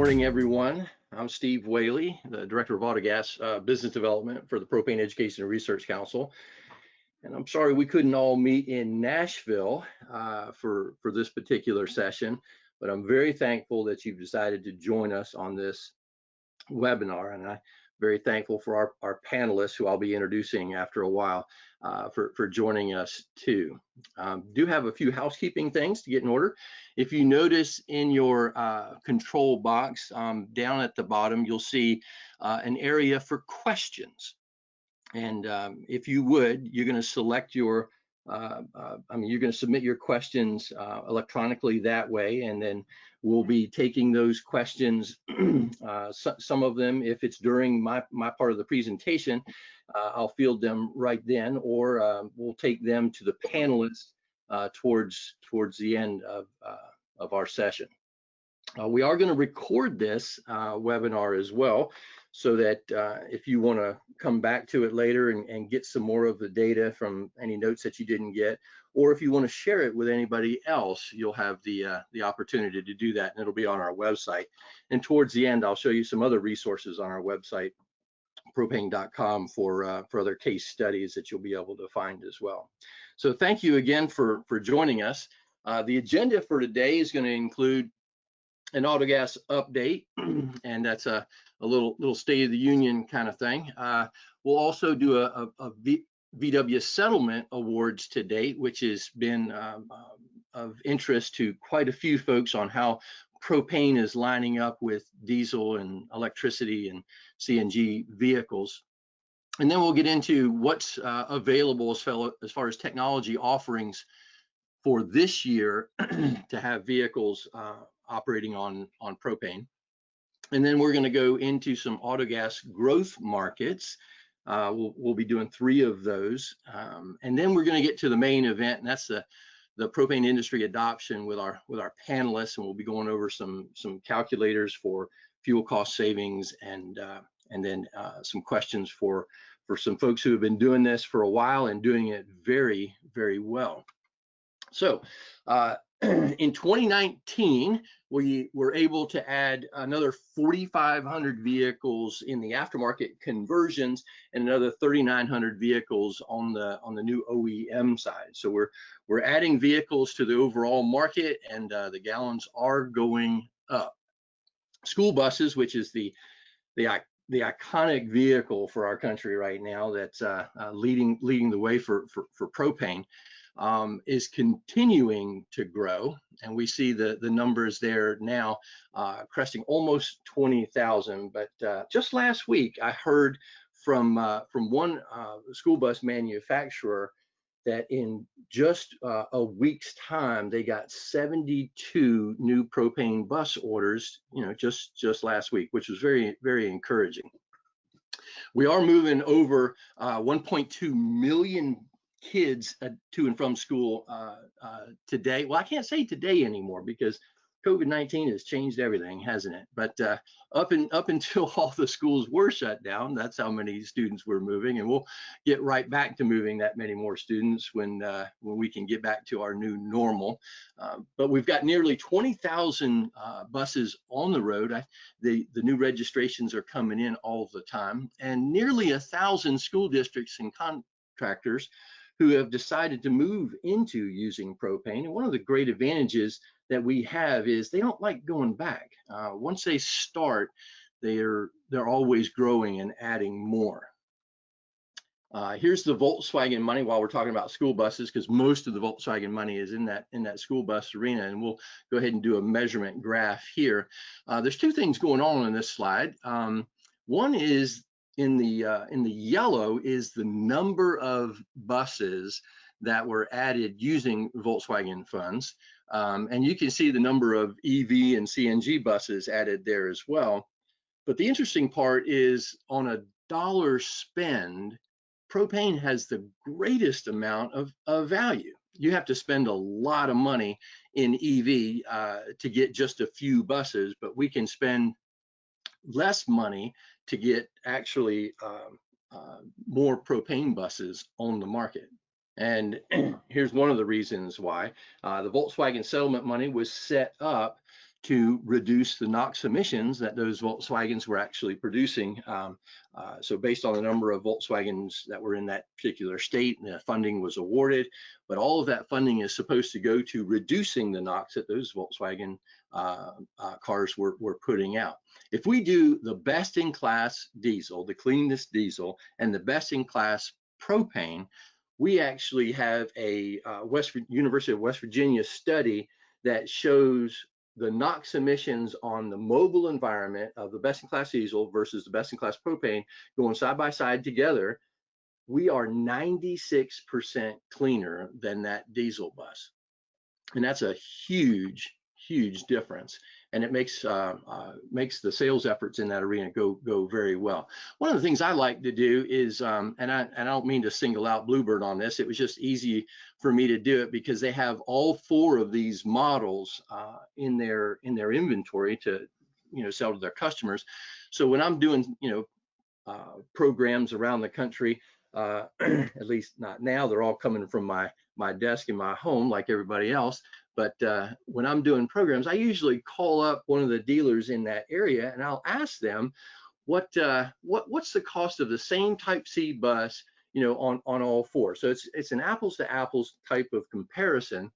morning, everyone. I'm Steve Whaley, the Director of Autogas Business Development for the Propane Education and Research Council. And I'm sorry we couldn't all meet in Nashville for this particular session, but I'm very thankful that you've decided to join us on this webinar. And I'm very thankful for our panelists, who I'll be introducing after a while, for joining us too. Do have a few housekeeping things to get in order. If you notice in your control box down at the bottom, you'll see an area for questions. And if you would, you're going to select your, you're going to submit your questions electronically that way, and then we'll be taking those questions, some of them, if it's during my part of the presentation, I'll field them right then, or we'll take them to the panelists towards the end of our session. We are going to record this webinar as well, so that if you want to come back to it later and get some more of the data from any notes that you didn't get, or if you want to share it with anybody else, you'll have the opportunity to do that, and it'll be on our website. And towards the end, I'll show you some other resources on our website, propane.com, for other case studies that you'll be able to find as well. So thank you again for joining us. The agenda for today is going to include an Autogas update, and that's a little State of the Union kind of thing. We'll also do a VW settlement awards to date, which has been of interest to quite a few folks on how propane is lining up with diesel and electricity and CNG vehicles. And then we'll get into what's available as far as technology offerings for this year to have vehicles operating on propane. And then we're going to go into some Autogas growth markets. We'll be doing 3 of those. And then we're going to get to the main event, and that's the propane industry adoption with our panelists, and we'll be going over some calculators for fuel cost savings, and then some questions for some folks who have been doing this for a while and doing it very, very well. So in 2019, we were able to add another 4,500 vehicles in the aftermarket conversions and another 3,900 vehicles on the new OEM side. So we're adding vehicles to the overall market, and the gallons are going up. School buses, which is the iconic vehicle for our country right now, that's leading the way for propane, is continuing to grow, and we see the numbers there now cresting almost 20,000. But just last week, I heard from one school bus manufacturer that in just a week's time, they got 72 new propane bus orders, just last week, which was very, very encouraging. We are moving over 1.2 million kids to and from school today. Well, I can't say today anymore because COVID-19 has changed everything, hasn't it? But up until all the schools were shut down, that's how many students we're moving, and we'll get right back to moving that many more students when we can get back to our new normal. But we've got nearly 20,000 buses on the road. The new registrations are coming in all the time, and nearly 1,000 school districts and contractors who have decided to move into using propane. And one of the great advantages that we have is they don't like going back. Once they start, they're always growing and adding more. Here's the Volkswagen money while we're talking about school buses, because most of the Volkswagen money is in that school bus arena, and we'll go ahead and do a measurement graph here. There's 2 things going on in this slide. One is in the yellow is the number of buses that were added using Volkswagen funds, and you can see the number of EV and CNG buses added there as well. But the interesting part is, on a dollar spend, propane has the greatest amount of value. You have to spend a lot of money in EV to get just a few buses, but we can spend less money to get actually more propane buses on the market. And here's one of the reasons why. The Volkswagen settlement money was set up to reduce the NOx emissions that those Volkswagens were actually producing. So based on the number of Volkswagens that were in that particular state, the funding was awarded, but all of that funding is supposed to go to reducing the NOx that those Volkswagen cars were putting out. If we do the best-in-class diesel, the cleanest diesel, and the best-in-class propane, we actually have a University of West Virginia study that shows the NOx emissions on the mobile environment of the best-in-class diesel versus the best-in-class propane going side by side together. We are 96% cleaner than that diesel bus. And that's a huge difference. And it makes the sales efforts in that arena go very well. One of the things I like to do is, and I don't mean to single out Bluebird on this, it was just easy for me to do it because they have all 4 of these models in their inventory to sell to their customers. So when I'm doing programs around the country, at least not now, they're all coming from my desk in my home like everybody else. But when I'm doing programs, I usually call up one of the dealers in that area and I'll ask them what's the cost of the same Type C bus, on all 4. So it's an apples to apples type of comparison.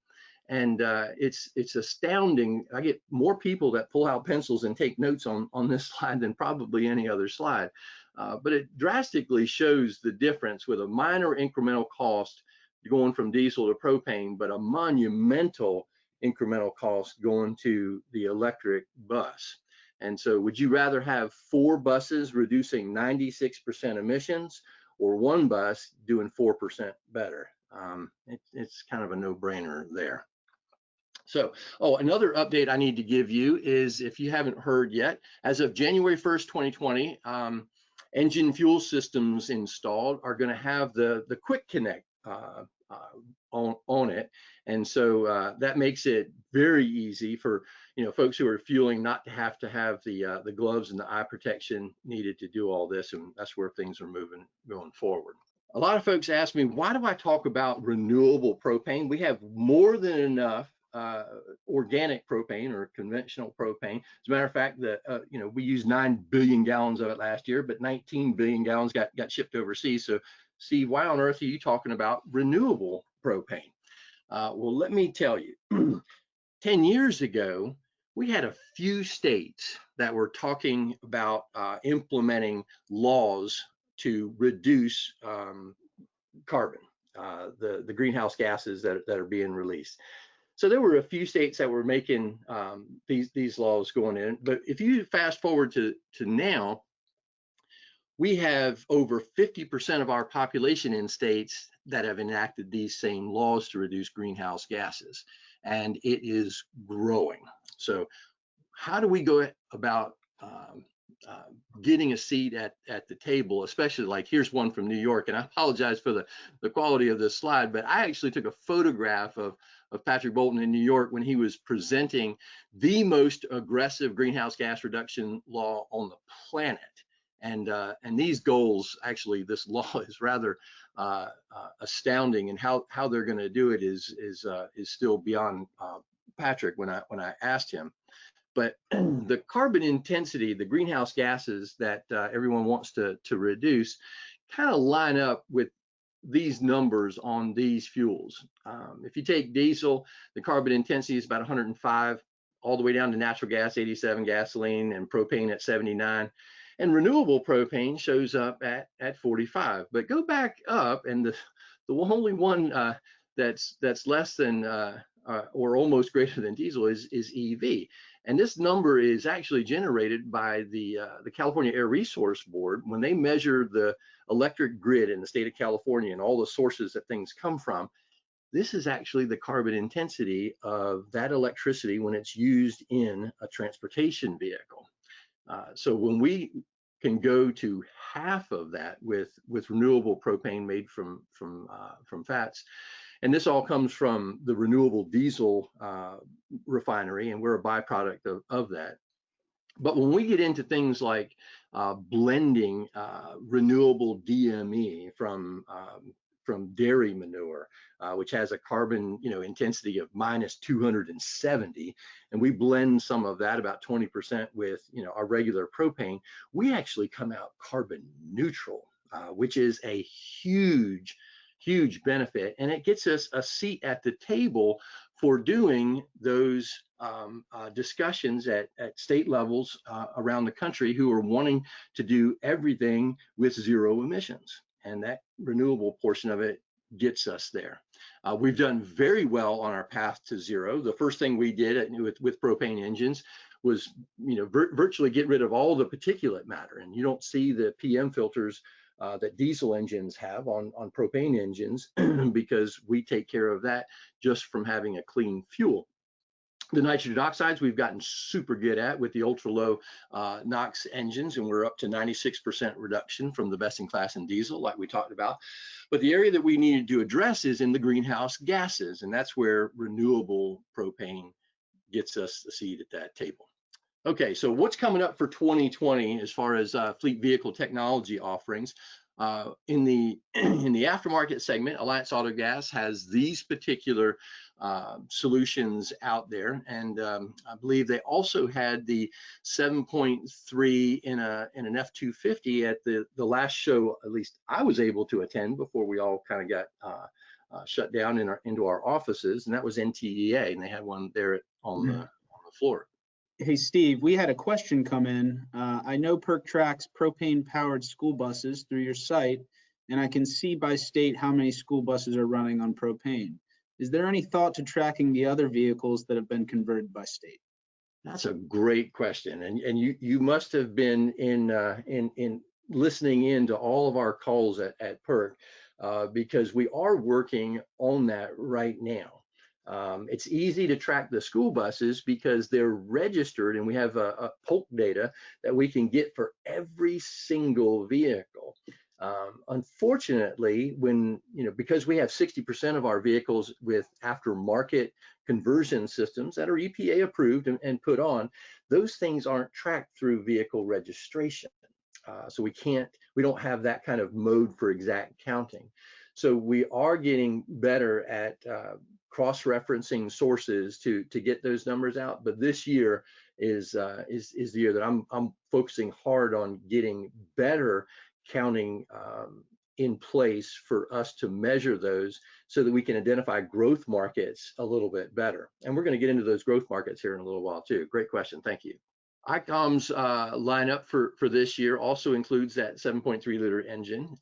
And it's astounding. I get more people that pull out pencils and take notes on this slide than probably any other slide. But it drastically shows the difference with a minor incremental cost going from diesel to propane, but a monumental incremental cost going to the electric bus. And so would you rather have 4 buses reducing 96% emissions or 1 bus doing 4% better? It's kind of a no-brainer there. So, another update I need to give you is, if you haven't heard yet, as of January 1st, 2020, engine fuel systems installed are going to have the Quick Connect on it, and so that makes it very easy for folks who are fueling not to have the gloves and the eye protection needed to do all this, and that's where things are going forward. A lot of folks ask me, why do I talk about renewable propane? We have more than enough organic propane or conventional propane. As a matter of fact, we used 9 billion gallons of it last year, but 19 billion gallons got shipped overseas. So, Steve, why on earth are you talking about renewable propane? Well, let me tell you, 10 years ago, we had a few states that were talking about implementing laws to reduce carbon, the greenhouse gases that are being released. So there were a few states that were making these laws going in. But if you fast forward to now, we have over 50% of our population in states that have enacted these same laws to reduce greenhouse gases, and it is growing. So how do we go about getting a seat at the table, especially like here's one from New York, and I apologize for the quality of this slide, but I actually took a photograph of Patrick Bolton in New York when he was presenting the most aggressive greenhouse gas reduction law on the planet. And these goals, actually, this law is rather astounding, and how they're going to do it is still beyond Patrick when I asked him. But the carbon intensity, the greenhouse gases that everyone wants to reduce, kind of line up with these numbers on these fuels. If you take diesel, the carbon intensity is about 105, all the way down to natural gas, 87, gasoline, and propane at 79. And renewable propane shows up at 45. But go back up, and the only one that's less than or almost greater than diesel is EV. And this number is actually generated by the California Air Resource Board when they measure the electric grid in the state of California and all the sources that things come from. This is actually the carbon intensity of that electricity when it's used in a transportation vehicle. So when we can go to half of that with renewable propane made from fats, and this all comes from the renewable diesel refinery, and we're a byproduct of that. But when we get into things like blending renewable DME from from dairy manure, which has a carbon intensity of minus 270, and we blend some of that, about 20%, with our regular propane, we actually come out carbon neutral, which is a huge benefit, and it gets us a seat at the table for doing those discussions at state levels around the country, who are wanting to do everything with zero emissions, and that renewable portion of it gets us there. We've done very well on our path to zero. The first thing we did with propane engines was virtually get rid of all the particulate matter, and you don't see the PM filters that diesel engines have on propane engines because we take care of that just from having a clean fuel. The nitrogen oxides we've gotten super good at with the ultra low NOx engines, and we're up to 96% reduction from the best in class in diesel, like we talked about. But the area that we needed to address is in the greenhouse gases, and that's where renewable propane gets us the seat at that table. Okay, so what's coming up for 2020 as far as fleet vehicle technology offerings? In the aftermarket segment, Alliance Autogas has these particular solutions out there, and I believe they also had the 7.3 in an F-250 at the last show, at least I was able to attend before we all kind of got shut down into our offices, and that was NTEA, and they had one there on the floor. Hey, Steve, we had a question come in. I know PERC tracks propane-powered school buses through your site, and I can see by state how many school buses are running on propane. Is there any thought to tracking the other vehicles that have been converted by state? That's a great question, and you must have been in listening in to all of our calls at PERC, because we are working on that right now. It's easy to track the school buses because they're registered, and we have a polk data that we can get for every single vehicle. Unfortunately, because we have 60% of our vehicles with aftermarket conversion systems that are EPA approved and put on, those things aren't tracked through vehicle registration. So we don't have that kind of mode for exact counting. So we are getting better at cross-referencing sources to get those numbers out, but this year is the year that I'm focusing hard on getting better counting in place for us to measure those, so that we can identify growth markets a little bit better. And we're going to get into those growth markets here in a little while too. Great question, thank you. ICOM's lineup for this year also includes that 7.3 liter engine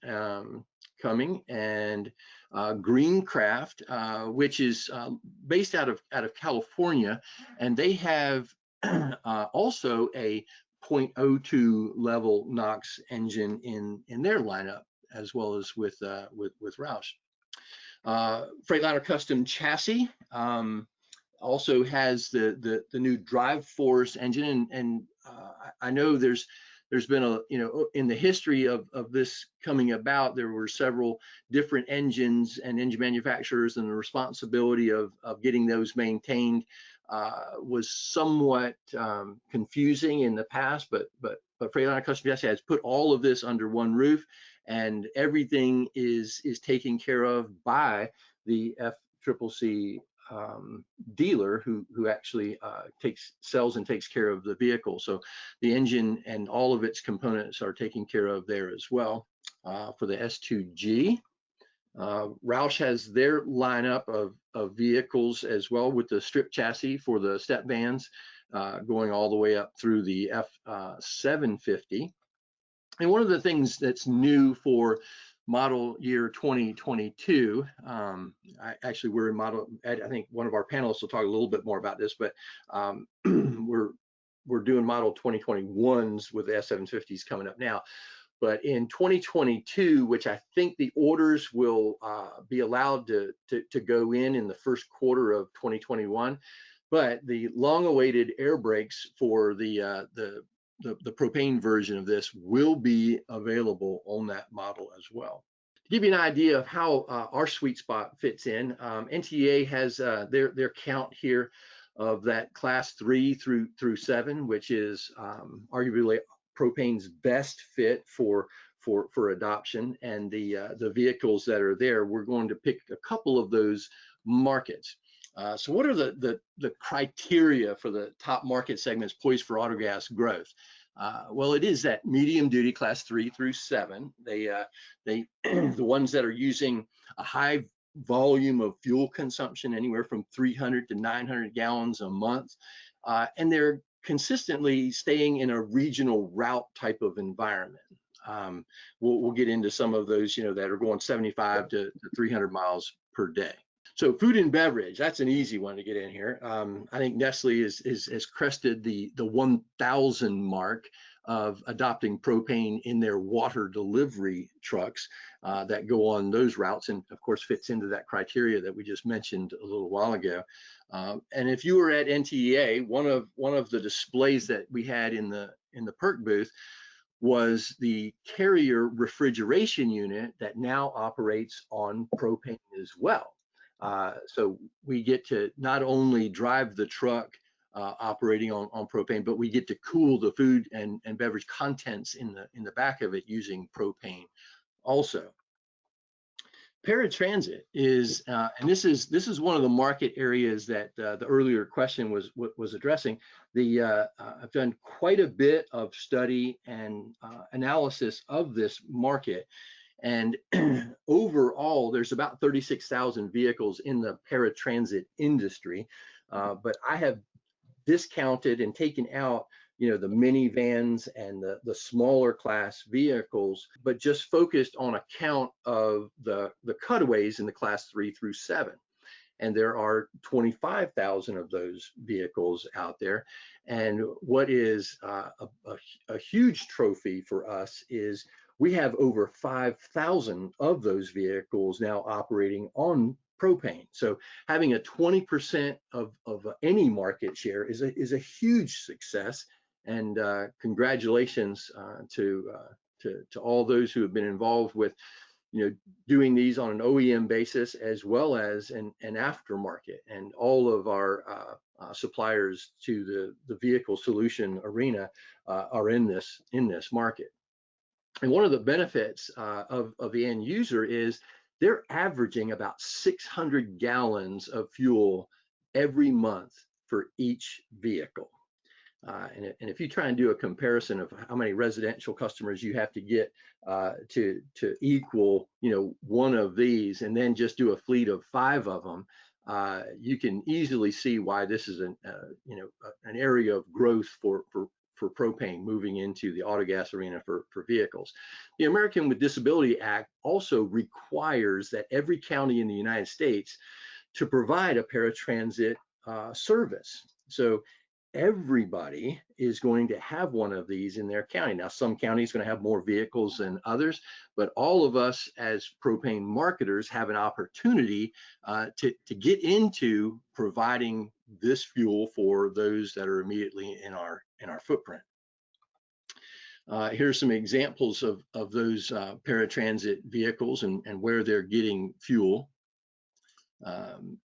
coming, and Greencraft, which is based out of California, and they have also a 0.02 level NOx engine in their lineup, as well as with Roush. Freightliner Custom Chassis also has the new Drive Force engine, and I know there's been in the history of this coming about, there were several different engines and engine manufacturers, and the responsibility of getting those maintained was somewhat confusing in the past, but Freightliner Custom Chassis has put all of this under one roof, and everything is taken care of by the FCCC dealer who actually sells and takes care of the vehicle. So the engine and all of its components are taken care of there as well. For the S2G, Roush has their lineup of vehicles as well, with the strip chassis for the step vans, going all the way up through the F750. And one of the things that's new for model year 2022, actually we're in model, I think one of our panelists will talk a little bit more about this, but we're doing model 2021s with the S750s coming up now. But in 2022, which I think the orders will be allowed to go in the first quarter of 2021, but the long-awaited air brakes for the propane version of this will be available on that model as well. To give you an idea of how our sweet spot fits in, NTA has their count here of that class 3 through 7, which is arguably propane's best fit for for adoption, and the vehicles that are there, we're going to pick a couple of those markets. So what are the criteria for the top market segments poised for Autogas growth? Well, it is that medium duty class 3 through 7. The ones that are using a high volume of fuel consumption, anywhere from 300 to 900 gallons a month, and they're consistently staying in a regional route type of environment. We'll get into some of those, that are going 75 to 300 miles per day. So food and beverage, that's an easy one to get in here. I think Nestle has crested the 1,000 mark of adopting propane in their water delivery trucks that go on those routes, and of course fits into that criteria that we just mentioned a little while ago. And if you were at NTEA, one of the displays that we had in the PERC booth was the carrier refrigeration unit that now operates on propane as well. So we get to not only drive the truck operating on propane, but we get to cool the food and beverage contents in the back of it using propane also. Paratransit is, and this is one of the market areas that the earlier question was addressing. I've done quite a bit of study and analysis of this market, and overall, there's about 36,000 vehicles in the paratransit industry, but I have discounted and taken out the minivans and the smaller class vehicles, but just focused on a count of the cutaways in the class 3 through 7. And there are 25,000 of those vehicles out there. And what is a huge trophy for us is we have over 5,000 of those vehicles now operating on propane. So having a 20% of any market share is a huge success. And congratulations to all those who have been involved with doing these on an OEM basis as well as an aftermarket, and all of our suppliers to the vehicle solution arena are in this market. And one of the benefits of the end user is they're averaging about 600 gallons of fuel every month for each vehicle. And if you try and do a comparison of how many residential customers you have to get to equal, one of these, and then just do a fleet of 5 of them, you can easily see why this is an area of growth for propane moving into the Autogas arena for vehicles. The American with Disability Act also requires that every county in the United States to provide a paratransit service. So everybody is going to have one of these in their county. Now, some counties are going to have more vehicles than others, but all of us as propane marketers have an opportunity to get into providing this fuel for those that are immediately in our footprint. Here's some examples of those paratransit vehicles and where they're getting fuel.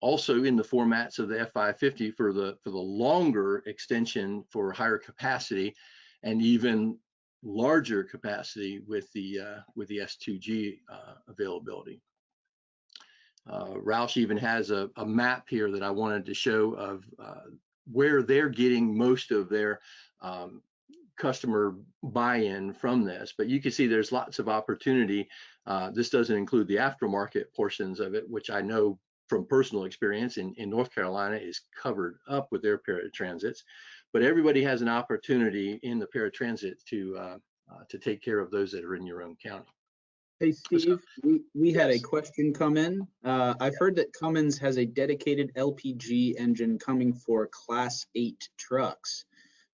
Also in the formats of the F550 for the longer extension for higher capacity, and even larger capacity with the S2G availability. Roush even has a map here that I wanted to show of where they're getting most of their customer buy-in from this, but you can see there's lots of opportunity. This doesn't include the aftermarket portions of it, which I know from personal experience in North Carolina is covered up with their paratransits, but everybody has an opportunity in the paratransit to take care of those that are in your own county. Hey Steve, we had a question come in. I've heard that Cummins has a dedicated LPG engine coming for Class 8 trucks.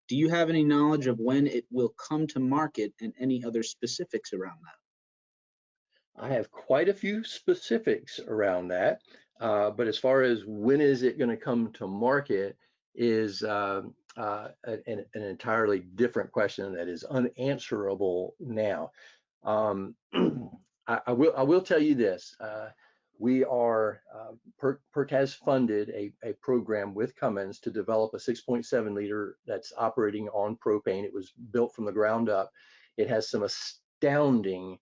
Do you have any knowledge of when it will come to market and any other specifics around that? I have quite a few specifics around that, but as far as when is it going to come to market is an entirely different question that is unanswerable now. I will tell you this. We are, PERC has funded a program with Cummins to develop a 6.7 liter that's operating on propane. It was built from the ground up. It has some astounding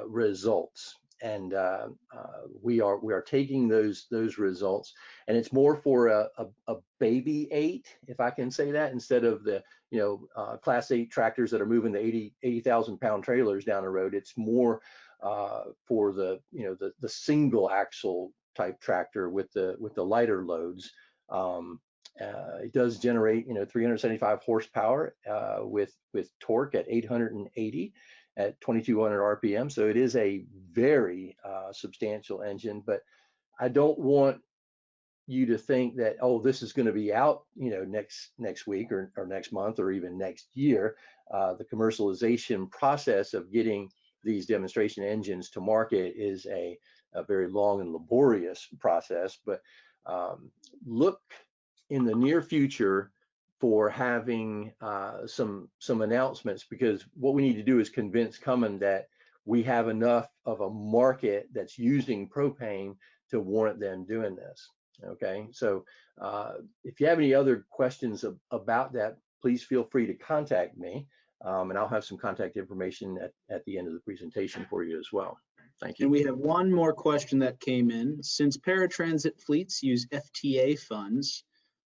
results. And we are taking those results, and it's more for a baby 8, if I can say that, instead of the Class 8 tractors that are moving the 80,000 pound trailers down the road. It's more for the the single axle type tractor with the lighter loads. It does generate 375 horsepower with torque at 880 at 2200 RPM. So it is a very substantial engine, but I don't want you to think that, oh, this is going to be out next week or next month or even next year. The commercialization process of getting these demonstration engines to market is a very long and laborious process, but look in the near future for having some announcements, because what we need to do is convince Cummins that we have enough of a market that's using propane to warrant them doing this. Okay, so if you have any other questions about that, please feel free to contact me, and I'll have some contact information at the end of the presentation for you as well. Thank you. And we have one more question that came in. Since paratransit fleets use FTA funds,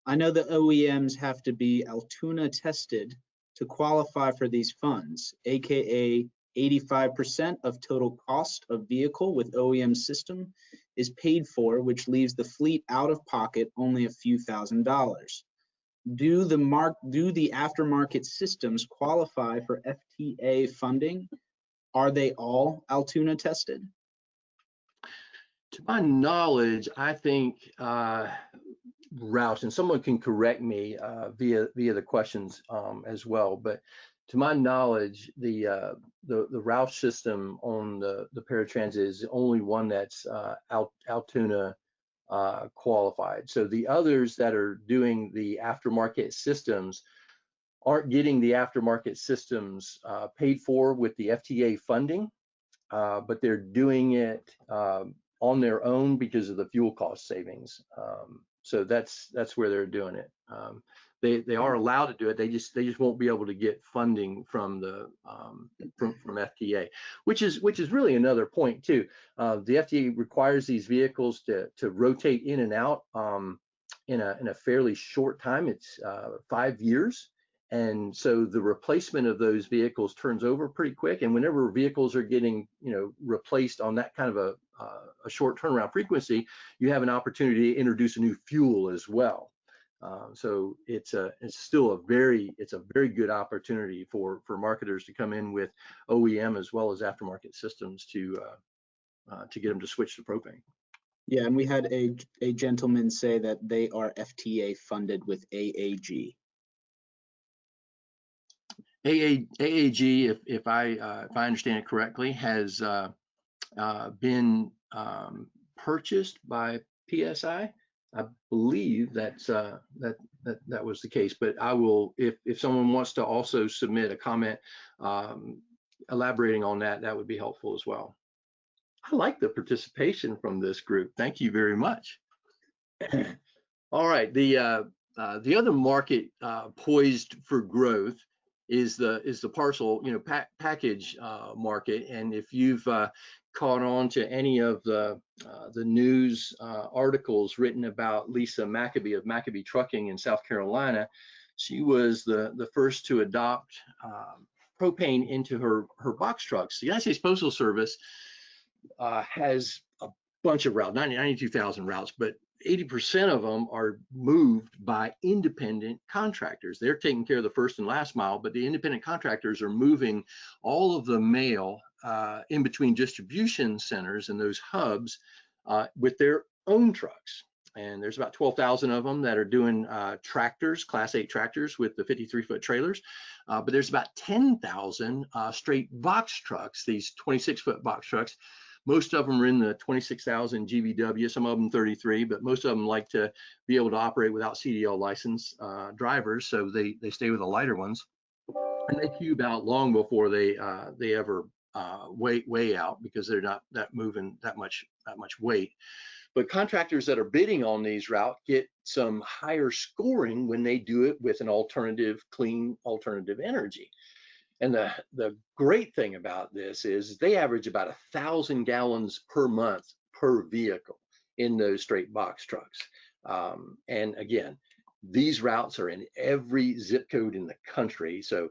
I know the OEMs have to be Altoona tested to qualify for these funds, aka 85% of total cost of vehicle with OEM system is paid for, which leaves the fleet out of pocket only a few $1,000s. Do the aftermarket systems qualify for FTA funding? Are they all Altoona tested? To my knowledge, I think Roush, and someone can correct me via the questions as well, but to my knowledge, the Roush system on the paratransit is the only one that's Altoona qualified. So the others that are doing the aftermarket systems aren't getting the aftermarket systems paid for with the FTA funding, but they're doing it on their own because of the fuel cost savings. So that's where they're doing it. They are allowed to do it. They just won't be able to get funding from the from FTA, which is really another point too. The FTA requires these vehicles to rotate in and out in a fairly short time. It's 5 years. And so the replacement of those vehicles turns over pretty quick. And whenever vehicles are getting, replaced on that kind of a short turnaround frequency, you have an opportunity to introduce a new fuel as well. So it's still a very good opportunity for marketers to come in with OEM as well as aftermarket systems to get them to switch to propane. Yeah, and we had a gentleman say that they are FTA funded with AAG. AAG, if I understand it correctly, has been purchased by PSI. I believe that was the case, but I will, if someone wants to also submit a comment elaborating on that, that would be helpful as well. I like the participation from this group. Thank you very much. All right, the other market poised for growth is the parcel package market. And if you've caught on to any of the news articles written about Lisa Maccabee of Maccabee Trucking in South Carolina, she was the first to adopt propane into her box trucks. The United States Postal Service has a bunch of routes, 92,000 routes, but 80% of them are moved by independent contractors. They're taking care of the first and last mile, but the independent contractors are moving all of the mail in between distribution centers and those hubs with their own trucks. And there's about 12,000 of them that are doing tractors, Class 8 tractors with the 53-foot trailers. But there's about 10,000 straight box trucks, these 26-foot box trucks. Most of them are in the 26,000 GVW, some of them 33, but most of them like to be able to operate without CDL license drivers, so they stay with the lighter ones. And they cube out long before they ever weigh out, because they're not moving that much weight. But contractors that are bidding on these routes get some higher scoring when they do it with an alternative, clean alternative energy. And the great thing about this is they average about 1,000 gallons per month per vehicle in those straight box trucks. And again, these routes are in every zip code in the country, so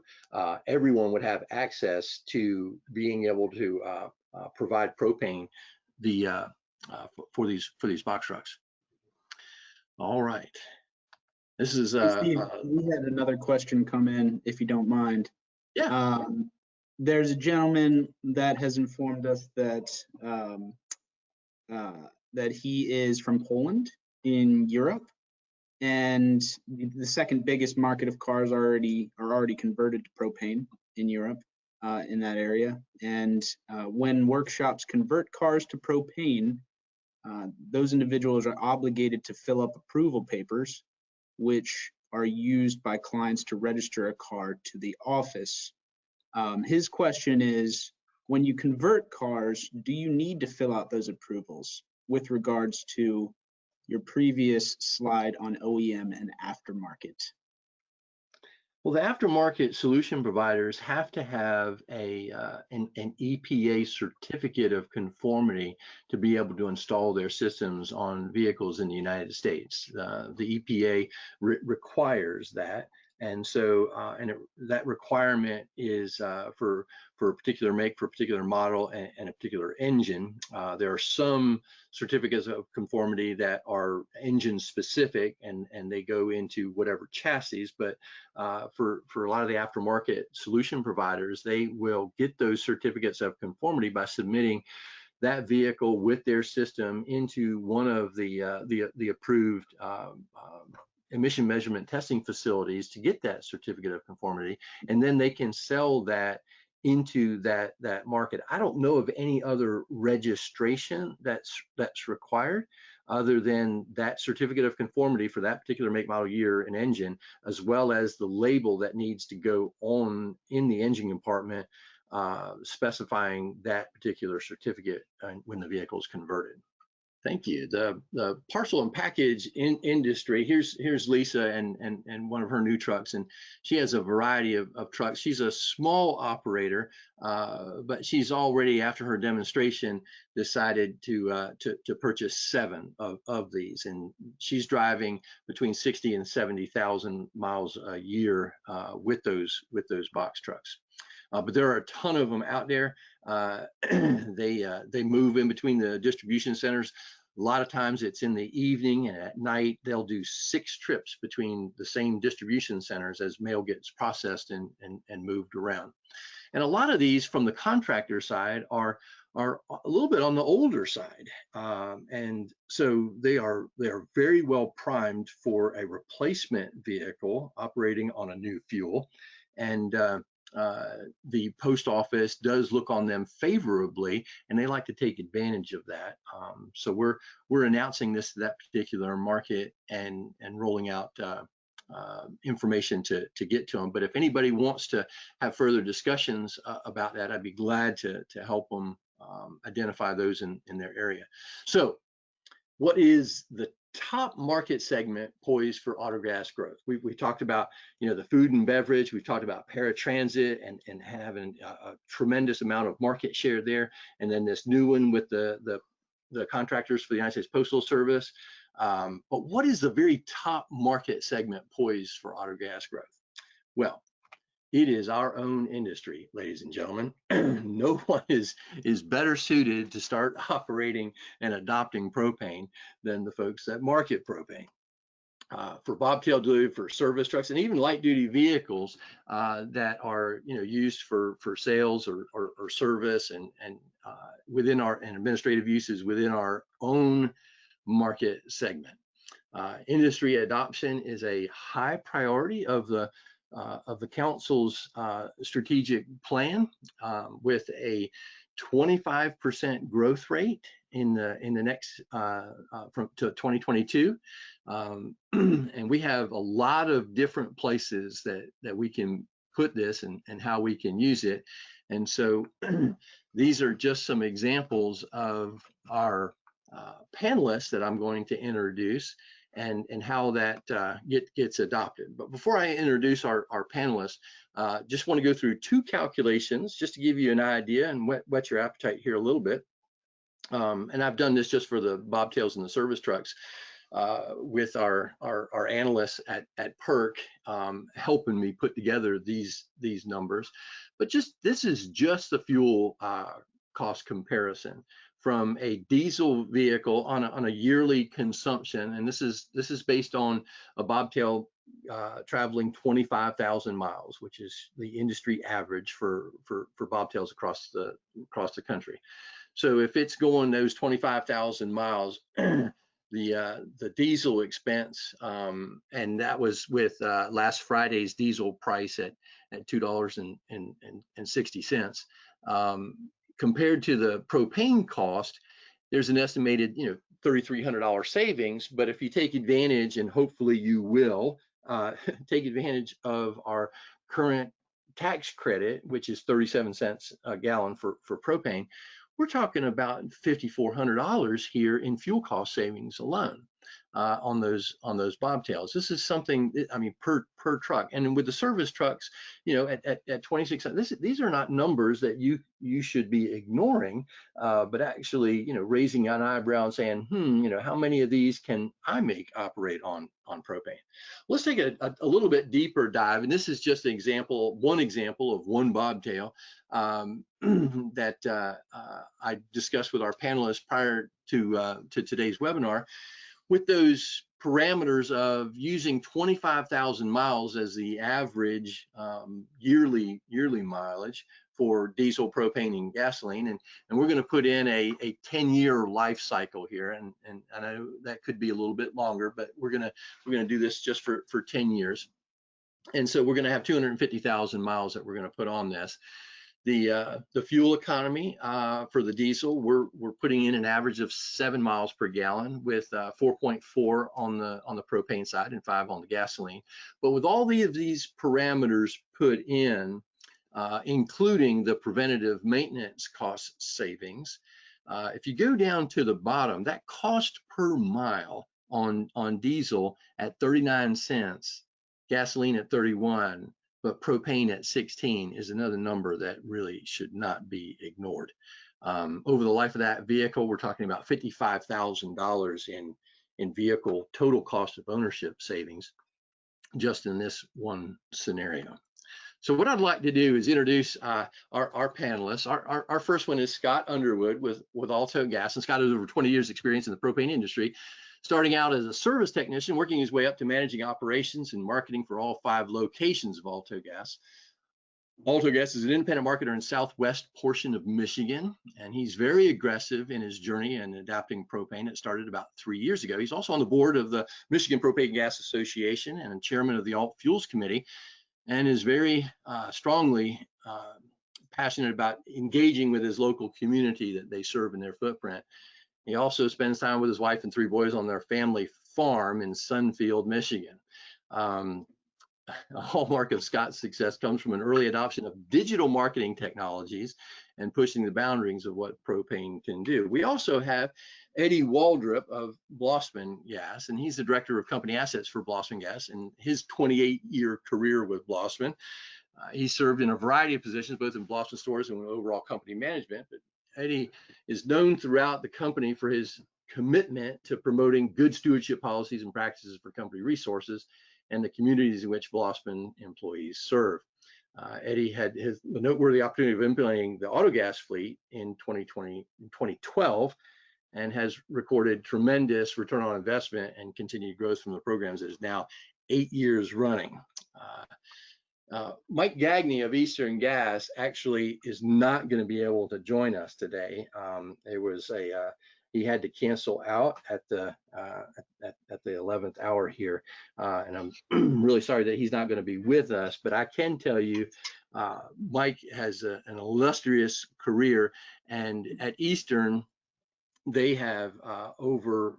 everyone would have access to being able to provide propane for these box trucks. All right, this is Hey, Steve, we had another question come in, if you don't mind. yeah. There's a gentleman that has informed us that that he is from Poland in Europe, and the second biggest market of cars are already converted to propane in Europe, in that area. And when workshops convert cars to propane, those individuals are obligated to fill up approval papers, which are used by clients to register a car to the office. His question is, when you convert cars, do you need to fill out those approvals with regards to your previous slide on OEM and aftermarket? Well, the aftermarket solution providers have to have an EPA certificate of conformity to be able to install their systems on vehicles in the United States. The EPA requires that. And so, that requirement is for a particular make, for a particular model, and a particular engine. There are some certificates of conformity that are engine specific, and they go into whatever chassis. But for a lot of the aftermarket solution providers, they will get those certificates of conformity by submitting that vehicle with their system into one of the approved emission measurement testing facilities to get that certificate of conformity, and then they can sell that into that market. I don't know of any other registration that's required other than that certificate of conformity for that particular make, model, year, and engine, as well as the label that needs to go on in the engine compartment specifying that particular certificate when the vehicle is converted. Thank you. The parcel and package industry, here's Lisa and one of her new trucks, and she has a variety of trucks. She's a small operator, but she's already, after her demonstration, decided to purchase 7 of these, and she's driving between 60 and 70,000 miles a year with those box trucks. But there are a ton of them out there. They move in between the distribution centers. A lot of times it's in the evening, and at night they'll do 6 trips between the same distribution centers as mail gets processed and moved around. And a lot of these from the contractor side are a little bit on the older side, and so they are very well primed for a replacement vehicle operating on a new fuel. And the post office does look on them favorably, and they like to take advantage of that. So we're announcing this to that particular market and rolling out information to get to them. But if anybody wants to have further discussions about that, I'd be glad to help them identify those in their area. So what is the top market segment poised for Autogas growth? We talked about, the food and beverage. We've talked about Paratransit and having a tremendous amount of market share there. And then this new one with the contractors for the United States Postal Service. But what is the very top market segment poised for Autogas growth? Well, it is our own industry, ladies and gentlemen. No one is better suited to start operating and adopting propane than the folks that market propane. For bobtail delivery, for service trucks, and even light duty vehicles that are used for sales or service and within our administrative uses within our own market segment. Industry adoption is a high priority of the council's strategic plan, with a 25% growth rate in the next from to 2022, and we have a lot of different places that we can put this and how we can use it. And so these are just some examples of our panelists that I'm going to introduce. and how that gets adopted. But before I introduce our panelists, just want to go through two calculations just to give you an idea and whet your appetite here a little bit. And I've done this just for the bobtails and the service trucks with our analysts at PERC helping me put together these numbers. But this is just the fuel cost comparison from a diesel vehicle on a yearly consumption, and this is based on a bobtail traveling 25,000 miles, which is the industry average for bobtails across the country. So if it's going those 25,000 miles, the diesel expense, and that was with last Friday's diesel price at $2.60. Compared to the propane cost, there's an estimated $3,300 savings. But if you take advantage, and hopefully you will take advantage of our current tax credit, which is 37 cents a gallon for propane, we're talking about $5,400 here in fuel cost savings alone on those bobtails. This is something, I mean, per truck. And with the service trucks, at 26, these are not numbers that you should be ignoring, but actually, raising an eyebrow and saying, how many of these can I make operate on propane? Let's take a little bit deeper dive, and this is just one example of one bobtail that I discussed with our panelists prior to today's webinar, with those parameters of using 25,000 miles as the average yearly mileage for diesel, propane, and gasoline, and we're going to put in a 10-year life cycle here, and I know that could be a little bit longer, but we're gonna do this just for 10 years, and so we're going to have 250,000 miles that we're going to put on this. The fuel economy for the diesel, we're putting in an average of 7 miles per gallon, with 4.4 on the propane side and 5 on the gasoline. But with all of these parameters put in, including the preventative maintenance cost savings, if you go down to the bottom, that cost per mile on diesel at 39 cents, gasoline at 31. But propane at 16 is another number that really should not be ignored. Over the life of that vehicle, we're talking about $55,000 in vehicle total cost of ownership savings just in this one scenario. So what I'd like to do is introduce our panelists. Our first one is Scott Underwood with Autogas, and Scott has over 20 years experience in the propane industry, starting out as a service technician, working his way up to managing operations and marketing for all 5 locations of Autogas. Autogas is an independent marketer in southwest portion of Michigan, and he's very aggressive in his journey in adapting propane. It started about 3 years ago. He's also on the board of the Michigan Propane Gas Association and chairman of the Alt Fuels Committee, and is very strongly passionate about engaging with his local community that they serve in their footprint. He also spends time with his wife and 3 boys on their family farm in Sunfield, Michigan. A hallmark of Scott's success comes from an early adoption of digital marketing technologies and pushing the boundaries of what propane can do. We also have Eddie Waldrip of Blossman Gas, and he's the director of company assets for Blossman Gas. In his 28-year career with Blossman, he served in a variety of positions, both in Blossman stores and overall company management. But Eddie is known throughout the company for his commitment to promoting good stewardship policies and practices for company resources and the communities in which Blossman employees serve. Eddie had the noteworthy opportunity of implementing the Autogas fleet in 2012, and has recorded tremendous return on investment and continued growth from the programs that is now 8 years running. Mike Gagney of Eastern Gas actually is not going to be able to join us today. He had to cancel out at the 11th hour here, and I'm really sorry that he's not going to be with us. But I can tell you, Mike has an illustrious career, and at Eastern, they have over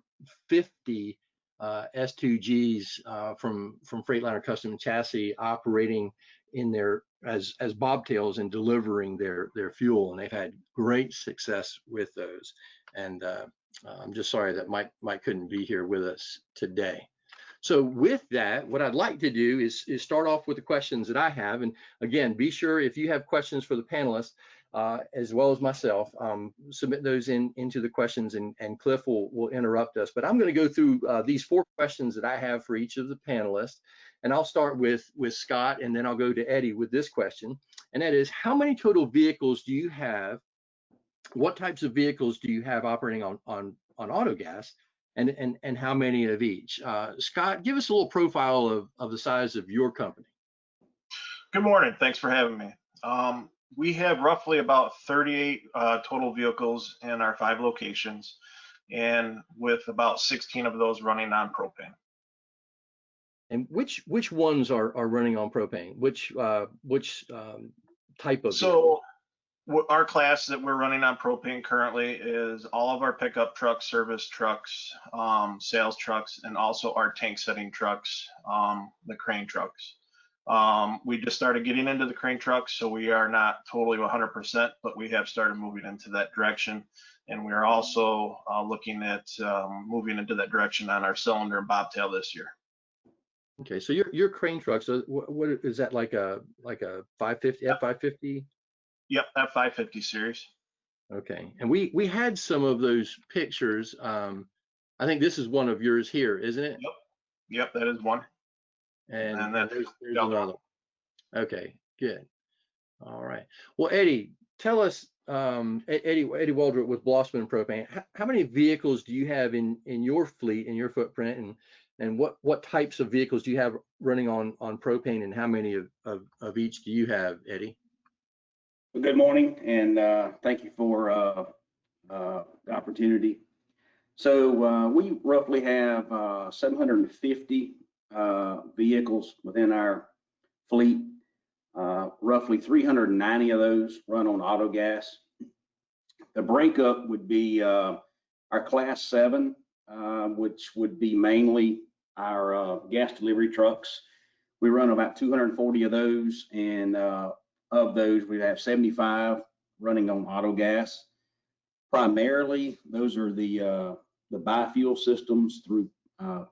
50 S2Gs from Freightliner Custom and Chassis operating in their as bobtails and delivering their fuel, and they've had great success with those. And I'm just sorry that Mike couldn't be here with us today. So with that, what I'd like to do is start off with the questions that I have. And again, be sure if you have questions for the panelists, as well as myself, submit those into the questions, and Cliff will interrupt us. But I'm going to go through these 4 questions that I have for each of the panelists. And I'll start with Scott, and then I'll go to Eddie with this question. And that is, how many total vehicles do you have? What types of vehicles do you have operating on Autogas? And how many of each? Scott, give us a little profile of the size of your company. Good morning. Thanks for having me. We have roughly about 38 total vehicles in our 5 locations, and with about 16 of those running on propane. And which ones are running on propane? Which type of vehicle? Our class that we're running on propane currently is all of our pickup trucks, service trucks, sales trucks, and also our tank setting trucks, the crane trucks. We just started getting into the crane trucks, so we are not totally 100%, but we have started moving into that direction. And we are also looking at moving into that direction on our cylinder and bobtail this year. Okay, so your crane trucks, what is that, like a 550 F550? Yep, F550 series. Okay, and we had some of those pictures. I think this is one of yours here, isn't it? Yep, that is one. And there's another. Okay, good. All right. Well, Eddie, tell us, Eddie Waldrip with Blossman Propane, how many vehicles do you have in your fleet, in your footprint, and what types of vehicles do you have running on propane, and how many of each do you have, Eddie? Well, good morning, and thank you for the opportunity. So we roughly have 750 vehicles within our fleet. Roughly 390 of those run on Autogas. The breakup would be our Class 7, which would be mainly our gas delivery trucks. We run about 240 of those, and of those, we have 75 running on Autogas. Primarily, those are the biofuel systems through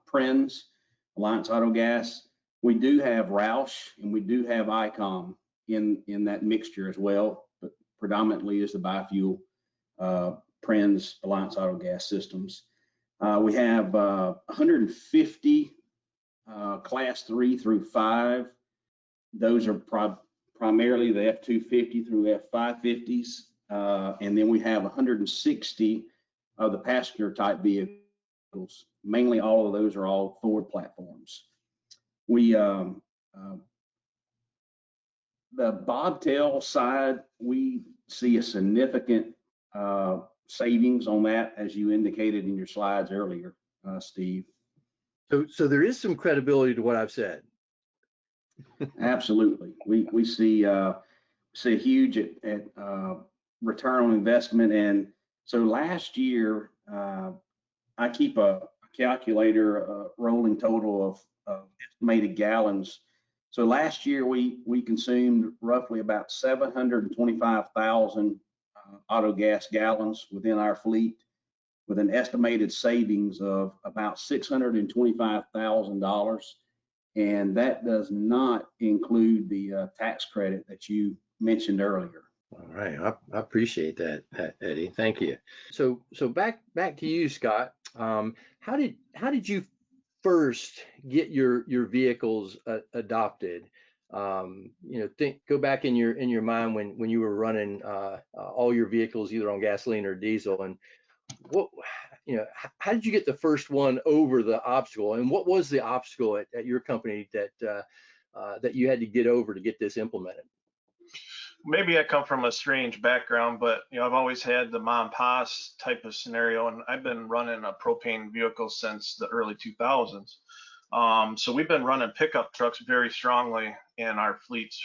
PRINS, Alliance Autogas. We do have Roush, and we do have ICOM in that mixture as well, but predominantly is the biofuel PRINS, Alliance Autogas systems. We have 150 Class 3 through 5. Those are primarily the F250 through F550s. And then we have 160 of the passenger type vehicles. Mainly all of those are all Ford platforms. We the bobtail side, we see a significant savings on that, as you indicated in your slides earlier, Steve. So there is some credibility to what I've said. Absolutely, we see a huge return on investment. And so last year, I keep a calculator, a rolling total of estimated gallons. So last year we consumed roughly about 725,000 Autogas gallons within our fleet, with an estimated savings of about $625,000. And that does not include the tax credit that you mentioned earlier. All right, I appreciate that, Eddie. Thank you. So back to you, Scott. How did you first get your vehicles adopted? Go back in your mind when you were running all your vehicles either on gasoline or diesel, and how did you get the first one over the obstacle, and what was the obstacle at your company that you had to get over to get this implemented? Maybe I come from a strange background, but I've always had the mom and pa's type of scenario, and I've been running a propane vehicle since the early 2000s. So we've been running pickup trucks very strongly in our fleets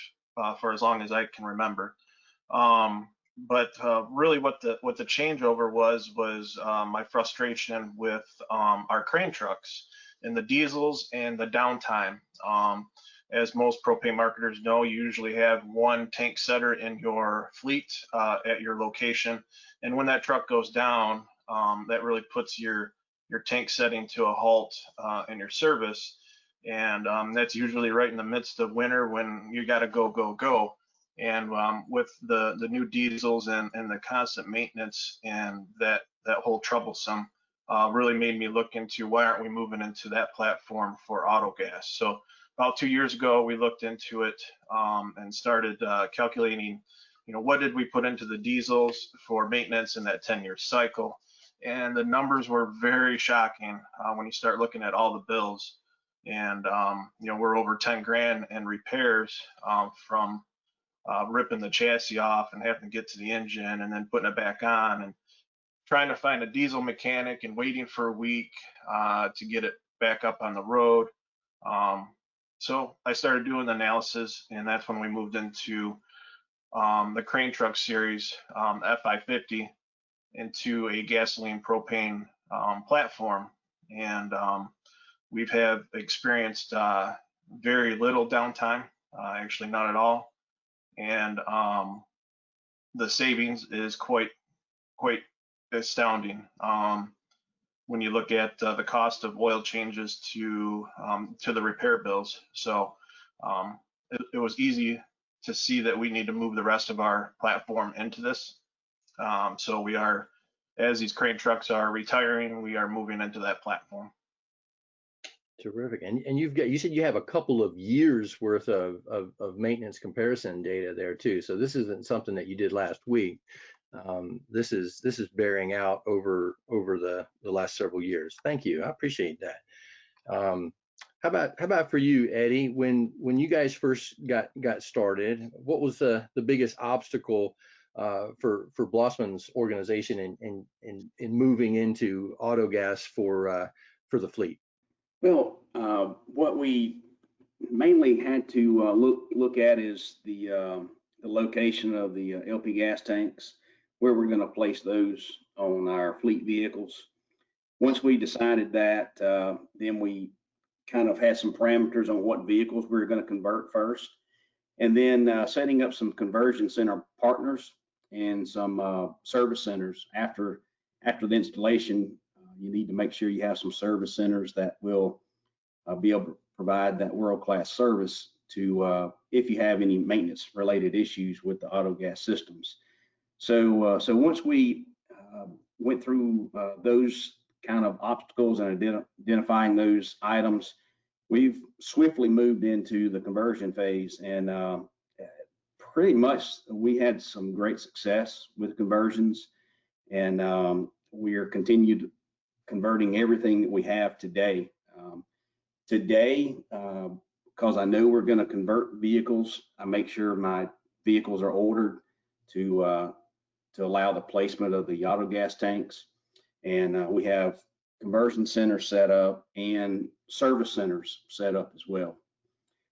for as long as I can remember. But really, what the changeover was my frustration with our crane trucks and the diesels and the downtime. As most propane marketers know, you usually have one tank setter in your fleet at your location, and when that truck goes down, that really puts your tank setting to a halt in your service. And that's usually right in the midst of winter when you got to go. And with the new diesels and the constant maintenance and that whole troublesome, really made me look into why aren't we moving into that platform for Autogas. So about 2 years ago, we looked into it and started calculating, what did we put into the diesels for maintenance in that 10-year cycle? And the numbers were very shocking when you start looking at all the bills. And we're over 10 grand in repairs from ripping the chassis off and having to get to the engine and then putting it back on and trying to find a diesel mechanic and waiting for a week to get it back up on the road. So I started doing the analysis, and that's when we moved into the crane truck series, F550, into a gasoline propane platform. And we've experienced very little downtime, actually not at all. And the savings is quite astounding when you look at the cost of oil changes to the repair bills. So it was easy to see that we need to move the rest of our platform into this. So we are, as these crane trucks are retiring, we are moving into that platform. Terrific. And you said you have a couple of years worth of maintenance comparison data there too. So this isn't something that you did last week. This is bearing out over the last several years. Thank you. I appreciate that. How about for you, Eddie? When you guys first got started, what was the biggest obstacle for Blossman's organization in moving into Autogas for the fleet? Well, what we mainly had to look at is the location of the LP gas tanks, where we're going to place those on our fleet vehicles. Once we decided that, then we kind of had some parameters on what vehicles we were going to convert first, and then setting up some conversion center partners and some service centers after the installation. You need to make sure you have some service centers that will be able to provide that world-class service to if you have any maintenance related issues with the Autogas systems. So once we went through those kind of obstacles and identifying those items, we've swiftly moved into the conversion phase, and pretty much we had some great success with conversions, and we are continued converting everything that we have today. Because I know we're going to convert vehicles, I make sure my vehicles are ordered to allow the placement of the Autogas tanks, and we have conversion centers set up and service centers set up as well.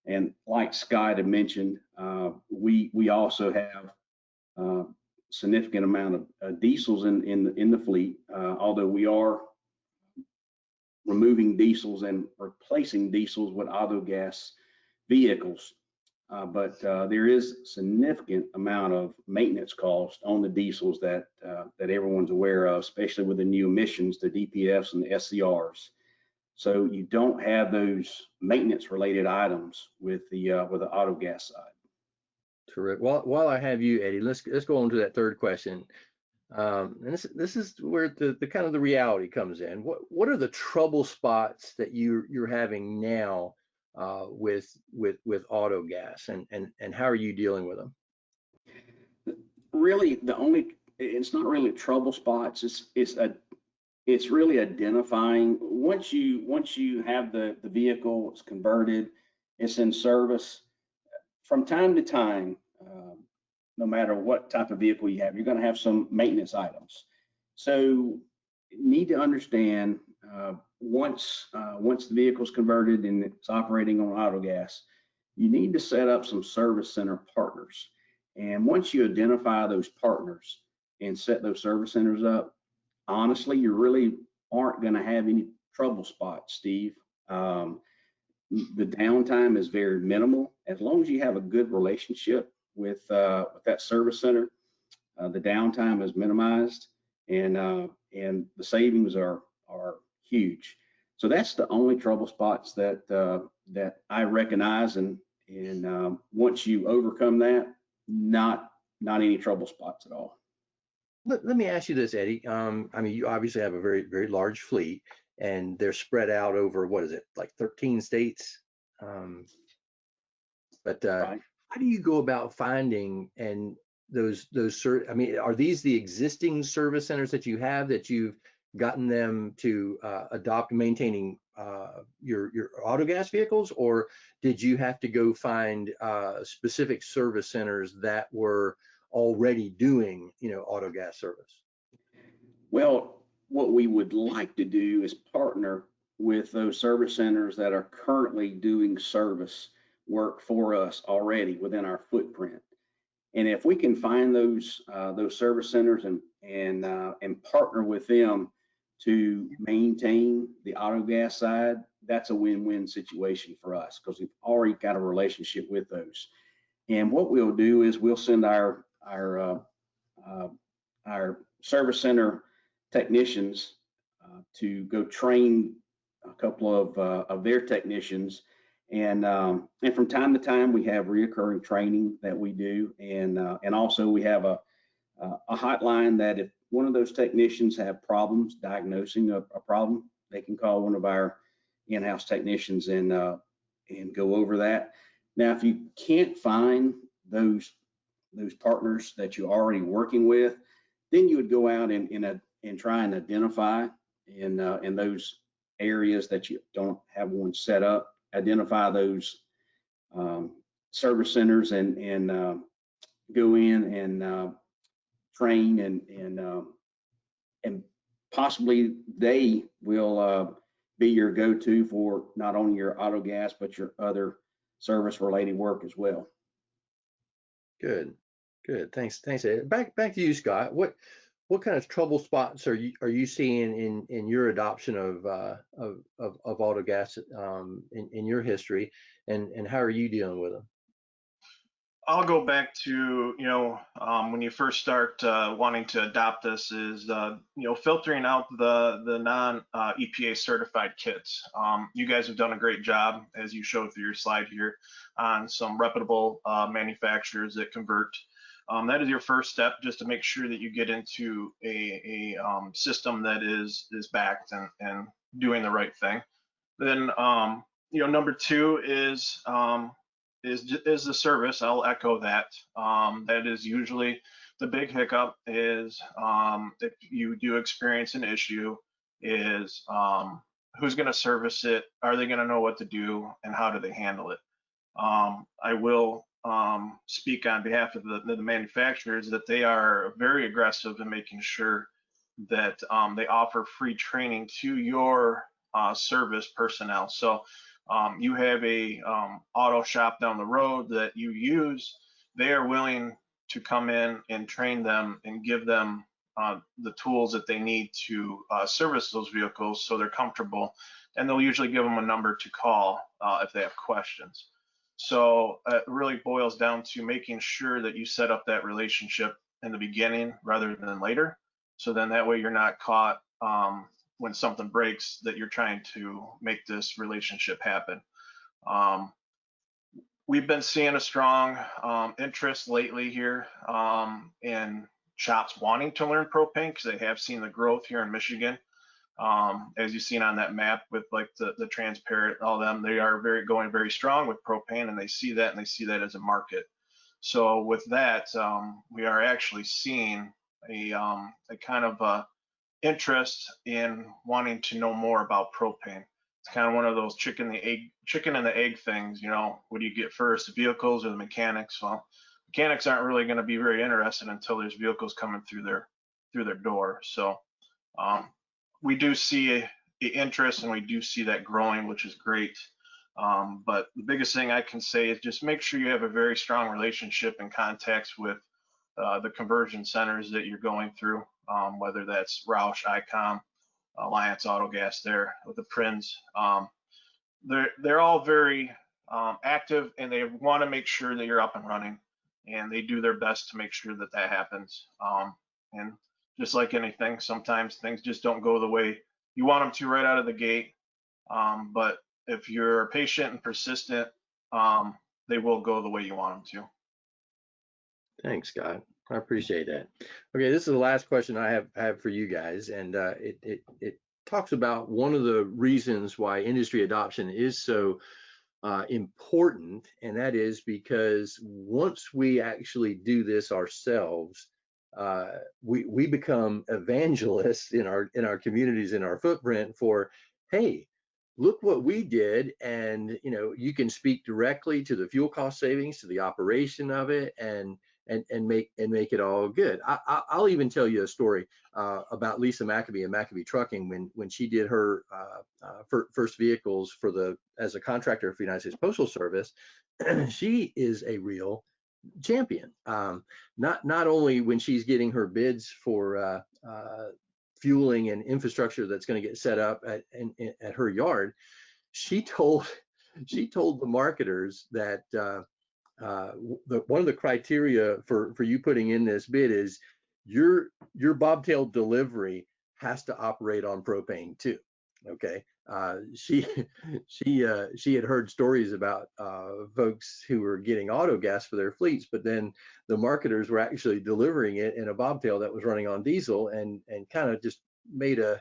And like Scott had mentioned, we also have significant amount of diesels in the fleet, although we are removing diesels and replacing diesels with Autogas vehicles. But there is significant amount of maintenance cost on the diesels that everyone's aware of, especially with the new emissions, the DPFs and the SCRs. So you don't have those maintenance related items with the Autogas side. Terrific. While I have you, Eddie, let's go on to that third question. And this is where the kind of the reality comes in. What are the trouble spots that you're having now with Autogas, and how are you dealing with them? Really, it's not really trouble spots. It's really identifying once you have the vehicle, it's converted, it's in service. From time to time, no matter what type of vehicle you have, you're going to have some maintenance items. So you need to understand once the vehicle is converted and it's operating on Autogas, you need to set up some service center partners. And once you identify those partners and set those service centers up, honestly, you really aren't going to have any trouble spots, Steve. The downtime is very minimal as long as you have a good relationship with that service center. The downtime is minimized, and the savings are huge. So that's the only trouble spots that I recognize, and once you overcome that, not any trouble spots at all. Let me ask you this, Eddie. I mean, you obviously have a very, very large fleet, and they're spread out over, what is it, like 13 states? But Right. how do you go about finding and I mean, are these the existing service centers that you have that you've gotten them to adopt maintaining your Autogas vehicles, or did you have to go find specific service centers that were already doing, Autogas service? Well, what we would like to do is partner with those service centers that are currently doing service work for us already within our footprint. And if we can find those service centers and partner with them to maintain the Autogas side, that's a win-win situation for us because we've already got a relationship with those. And what we'll do is we'll send our service center technicians to go train a couple of their technicians, and from time to time we have reoccurring training that we do, and also we have a hotline that if one of those technicians have problems diagnosing a problem, they can call one of our in-house technicians and go over that. Now, if you can't find those partners that you're already working with, then you would go out and try and identify in those areas that you don't have one set up, identify those service centers and go in and train and possibly they will be your go-to for not only your Autogas but your other service related work as well. Good. Thanks, Ed. Back to you, Scott. What kind of trouble spots are you seeing in your adoption of Autogas in your history, and how are you dealing with them? I'll go back to, when you first start wanting to adopt this is, filtering out the non-EPA certified kits. You guys have done a great job, as you showed through your slide here, on some reputable manufacturers that convert. That is your first step, just to make sure that you get into a system that is backed and doing the right thing. Then, number two is the service. I'll echo that. That is usually the big hiccup is if you do experience an issue is who's going to service it? Are they going to know what to do, and how do they handle it? I will speak on behalf of the manufacturers that they are very aggressive in making sure that they offer free training to your service personnel. So you have a auto shop down the road that you use, they are willing to come in and train them and give them the tools that they need to service those vehicles so they're comfortable, and they'll usually give them a number to call if they have questions. So it really boils down to making sure that you set up that relationship in the beginning rather than later. So then that way you're not caught when something breaks, that you're trying to make this relationship happen. We've been seeing a strong interest lately here in shops wanting to learn propane because they have seen the growth here in Michigan. As you've seen on that map with like the transparent, all them, they are going very strong with propane, and they see that as a market. So with that, we are actually seeing a kind of interest in wanting to know more about propane. It's kind of one of those chicken and the egg things, what do you get first, the vehicles or the mechanics? Well, mechanics aren't really going to be very interested until there's vehicles coming through their door. So we do see the interest, and we do see that growing, which is great. But the biggest thing I can say is just make sure you have a very strong relationship and contacts with the conversion centers that you're going through, whether that's Roush, ICOM, Alliance Autogas there with the Prins. They're all very active, and they want to make sure that you're up and running, and they do their best to make sure that happens. And just like anything, sometimes things just don't go the way you want them to right out of the gate. But if you're patient and persistent, they will go the way you want them to. Thanks, Scott. I appreciate that. Okay, this is the last question I have for you guys, and it talks about one of the reasons why industry adoption is so important, and that is because once we actually do this ourselves, we become evangelists in our communities, in our footprint for, hey, look what we did. And you can speak directly to the fuel cost savings, to the operation of it, and make it all good. I'll even tell you a story about Lisa McAbee and McAbee Trucking when she did her first vehicles as a contractor for the United States Postal Service. She is a real champion. Not only when she's getting her bids for fueling and infrastructure that's going to get set up at her yard, she told the marketers that one of the criteria for you putting in this bid is your bobtail delivery has to operate on propane too. Okay. She had heard stories about folks who were getting Autogas for their fleets, but then the marketers were actually delivering it in a bobtail that was running on diesel, and kind of just made a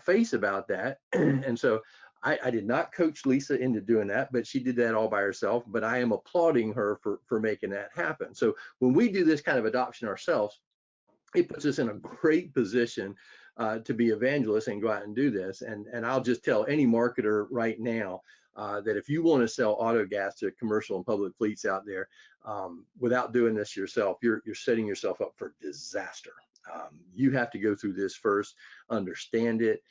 face about that. And so I did not coach Lisa into doing that, but she did that all by herself. But I am applauding her for making that happen. So when we do this kind of adoption ourselves, it puts us in a great position to be evangelists and go out and do this. And I'll just tell any marketer right now that if you want to sell Autogas to commercial and public fleets out there, without doing this yourself, you're setting yourself up for disaster. You have to go through this first, understand it,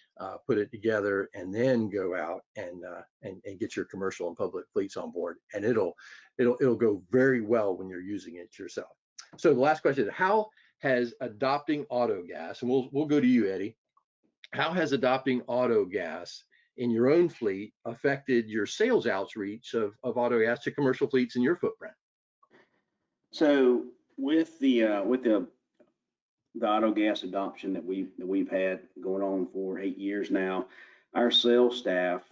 put it together, and then go out and get your commercial and public fleets on board. And it'll go very well when you're using it yourself. So the last question is, how has adopting Autogas, and we'll go to you, Eddie, how has adopting Autogas in your own fleet affected your sales outreach of Autogas to commercial fleets in your footprint? So with the Autogas adoption that we've had going on for 8 years now, our sales staff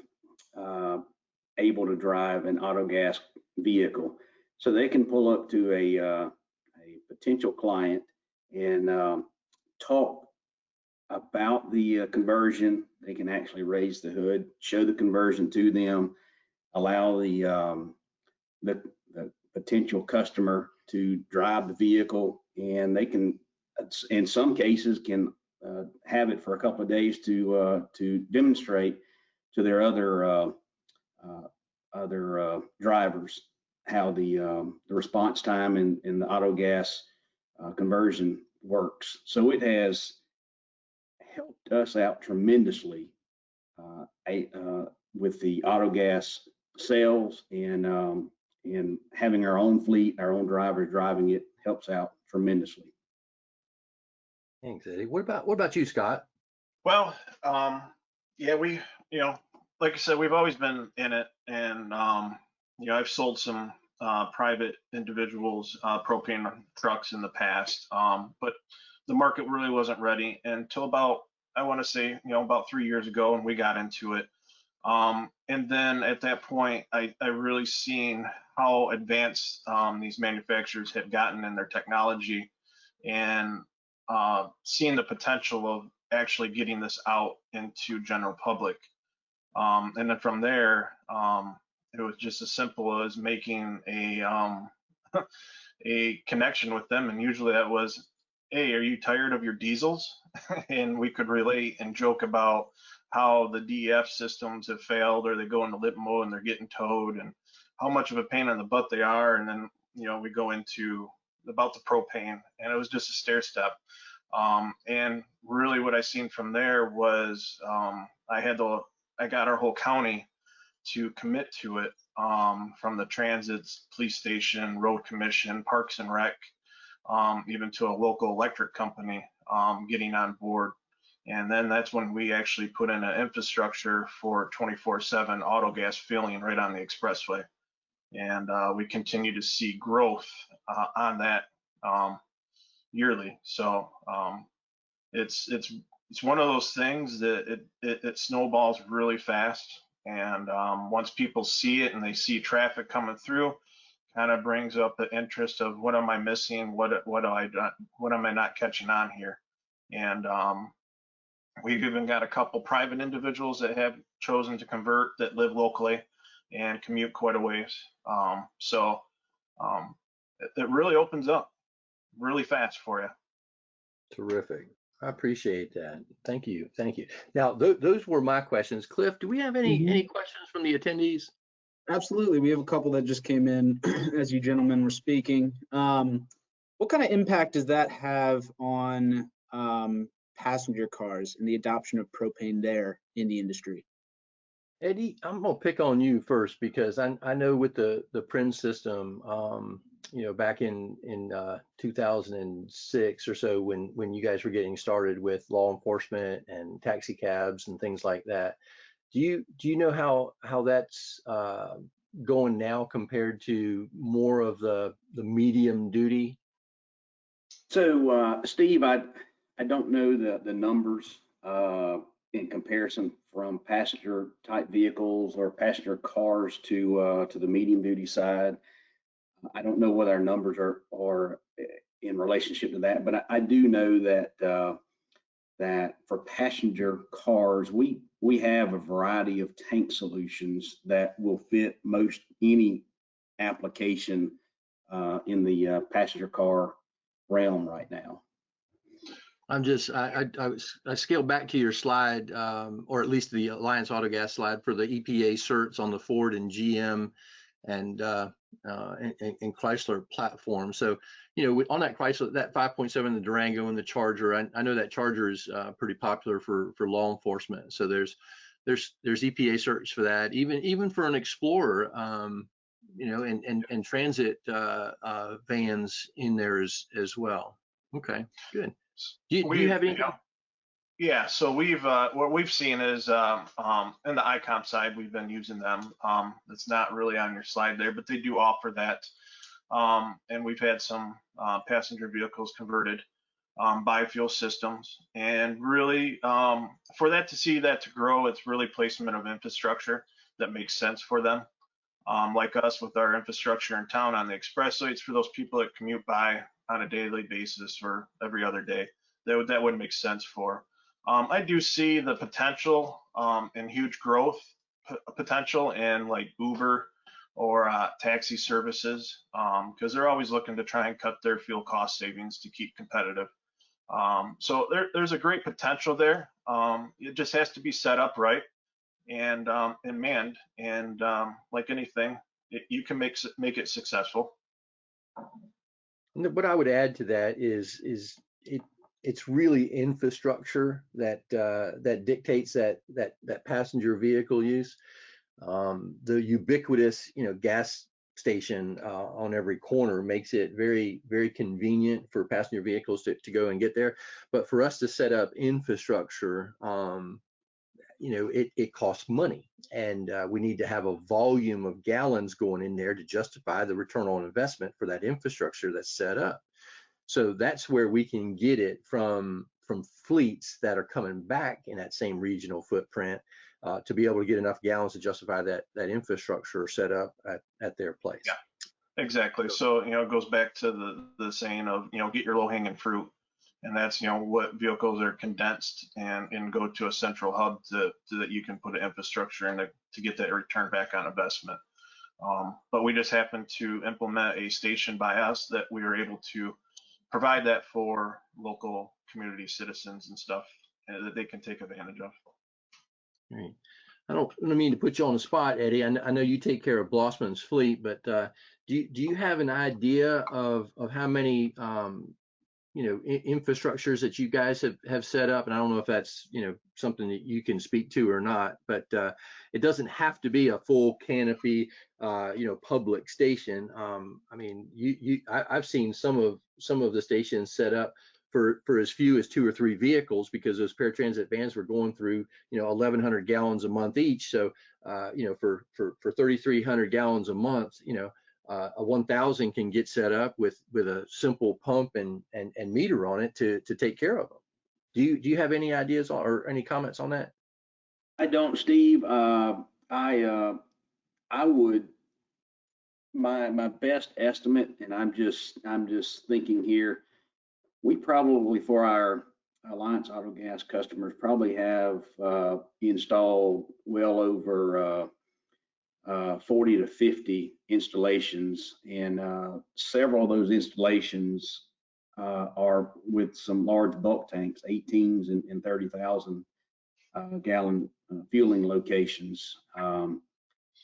able to drive an Autogas vehicle, so they can pull up to a potential client and talk about the conversion. They can actually raise the hood, show the conversion to them, allow the potential customer to drive the vehicle, and they can, in some cases, can have it for a couple of days to demonstrate to their other drivers how the response time and the Autogas conversion works. So it has helped us out tremendously with the Autogas sales, and having our own fleet, our own drivers driving it helps out tremendously. Thanks, Eddie. What about you, Scott? Well, yeah, we, like I said, we've always been in it, and I've sold some private individuals propane trucks in the past, but the market really wasn't ready until about, I want to say, about 3 years ago, and we got into it. And then at that point, I really seen how advanced these manufacturers had gotten in their technology, and seeing the potential of actually getting this out into general public. And then from there, it was just as simple as making a connection with them. And usually that was, hey, are you tired of your diesels? And we could relate and joke about how the DEF systems have failed, or they go into limp mode and they're getting towed, and how much of a pain in the butt they are. And then, we go into about the propane, and it was just a stair step. And really what I seen from there was I got our whole county to commit to it, from the transits, police station, road commission, parks and rec, even to a local electric company getting on board. And then that's when we actually put in an infrastructure for 24/7 Autogas filling right on the expressway. And we continue to see growth on that. yearly. So it's one of those things that it snowballs really fast. And once people see it and they see traffic coming through, kind of brings up the interest of what am I missing? What am I not catching on here? And we've even got a couple private individuals that have chosen to convert that live locally and commute quite a ways. It really opens up really fast for you. Terrific. I appreciate that. Thank you. Thank you. Now, those were my questions. Cliff, do we have any questions from the attendees? Absolutely. We have a couple that just came in as you gentlemen were speaking. What kind of impact does that have on passenger cars and the adoption of propane there in the industry? Eddie, I'm gonna pick on you first because I know with the PRIN system, back in 2006 or so, when you guys were getting started with law enforcement and taxi cabs and things like that, do you know how that's going now compared to more of the medium duty? So Steve, I don't know the numbers in comparison from passenger type vehicles or passenger cars to the medium duty side. I don't know what our numbers are in relationship to that, but I do know that for passenger cars, we have a variety of tank solutions that will fit most any application in the passenger car realm right now. I scaled back to your slide, or at least the Alliance Autogas slide for the EPA certs on the Ford and GM and Chrysler platform. So, on that Chrysler, that 5.7, the Durango and the Charger, I know that Charger is pretty popular for law enforcement. So there's EPA certs for that, even for an Explorer, and transit vans in there as well. Okay, good. Do you have anything? Yeah, so what we've seen is in the ICOM side, we've been using them. It's not really on your slide there, but they do offer that. And we've had some passenger vehicles converted biofuel systems. And really, for that to grow, it's really placement of infrastructure that makes sense for them. Like us with our infrastructure in town on the expressway, it's for those people that commute by on a daily basis or every other day. That would make sense for. I do see the potential and huge growth potential in like Uber or taxi services because they're always looking to try and cut their fuel cost savings to keep competitive. So there's a great potential there. It just has to be set up right and manned, and like anything, you can make it successful. What I would add to that is it's really infrastructure that dictates that passenger vehicle use. The ubiquitous gas station on every corner makes it very, very convenient for passenger vehicles to go and get there. But for us to set up infrastructure, it costs money, and we need to have a volume of gallons going in there to justify the return on investment for that infrastructure that's set up. So that's where we can get it from fleets that are coming back in that same regional footprint to be able to get enough gallons to justify that infrastructure set up at their place. Yeah, exactly. So it goes back to the saying of get your low-hanging fruit, and that's what vehicles are condensed and go to a central hub so that you can put an infrastructure in to get that return back on investment. But we just happened to implement a station by us that we were able to provide that for local community citizens and stuff that they can take advantage of. Right. I don't mean to put you on the spot, Eddie. I know you take care of Blossman's fleet, but do you have an idea of how many infrastructures that you guys have set up? And I don't know if that's something that you can speak to or not, but it doesn't have to be a full canopy public station. I mean, I've seen some of the stations set up for as few as 2 or 3 vehicles because those paratransit vans were going through 1,100 gallons a month each. So for 3,300 gallons a month, a 1000 can get set up with a simple pump and meter on it to take care of them. Do you have any ideas or any comments on that? I don't, Steve. I would, my best estimate, and I'm just thinking here, we probably, for our Alliance Autogas customers, probably have installed well over 40 to 50 installations, and several of those installations are with some large bulk tanks, 18s and 30,000 gallon fueling locations.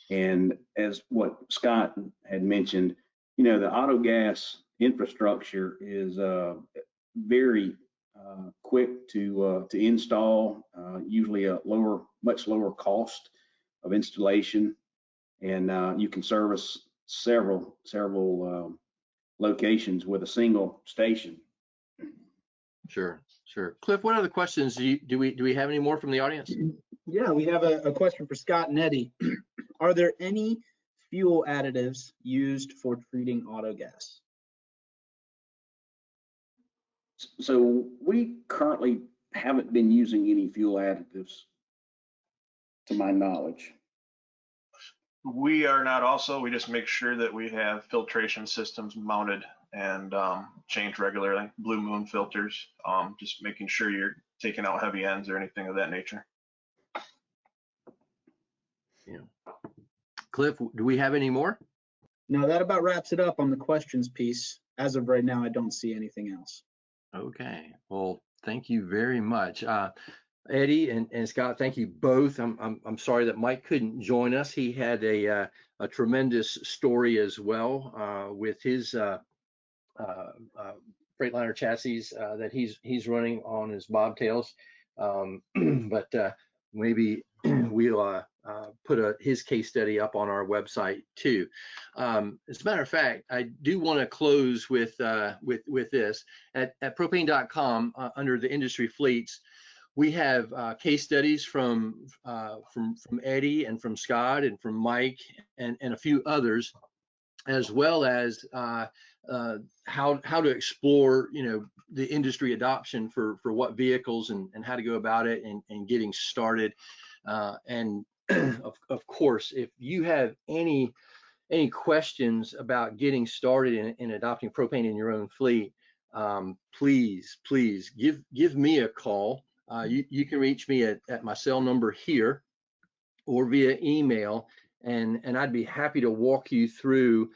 And as what Scott had mentioned, the Autogas infrastructure is very quick to install, usually a much lower cost of installation, and you can service several locations with a single station. Sure. Cliff, what other questions do we have any more from the audience? Yeah, we have a question for Scott and Eddie. Are there any fuel additives used for treating autogas? So we currently haven't been using any fuel additives, to my knowledge. We are not also, we just make sure that we have filtration systems mounted and changed regularly, Blue Moon filters, just making sure you're taking out heavy ends or anything of that nature. Yeah. Cliff, do we have any more? No, that about wraps it up on the questions piece. As of right now, I don't see anything else. Okay, well, thank you very much. Eddie and Scott, thank you both. I'm sorry that Mike couldn't join us. He had a tremendous story as well with his Freightliner chassis that he's running on his bobtails. But maybe we'll put his case study up on our website too. As a matter of fact, I do want to close with this. At propane.com under the industry fleets, we have case studies from Eddie and from Scott and from Mike and a few others, as well as how to explore the industry adoption for what vehicles and how to go about it and getting started. And of course, if you have any questions about getting started in adopting propane in your own fleet, please give me a call. You can reach me at my cell number here or via email, and I'd be happy to walk you through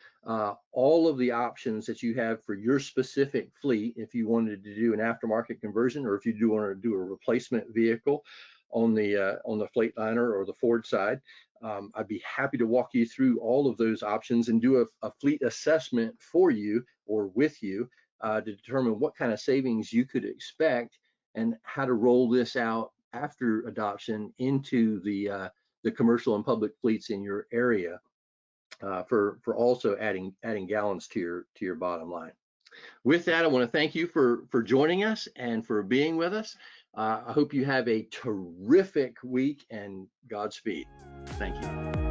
all of the options that you have for your specific fleet. If you wanted to do an aftermarket conversion, or if you do want to do a replacement vehicle on the Freightliner or the Ford side, I'd be happy to walk you through all of those options and do a fleet assessment for you or with you to determine what kind of savings you could expect and how to roll this out after adoption into the commercial and public fleets in your area for also adding gallons to your bottom line. With that, I want to thank you for joining us and for being with us. I hope you have a terrific week and Godspeed. Thank you.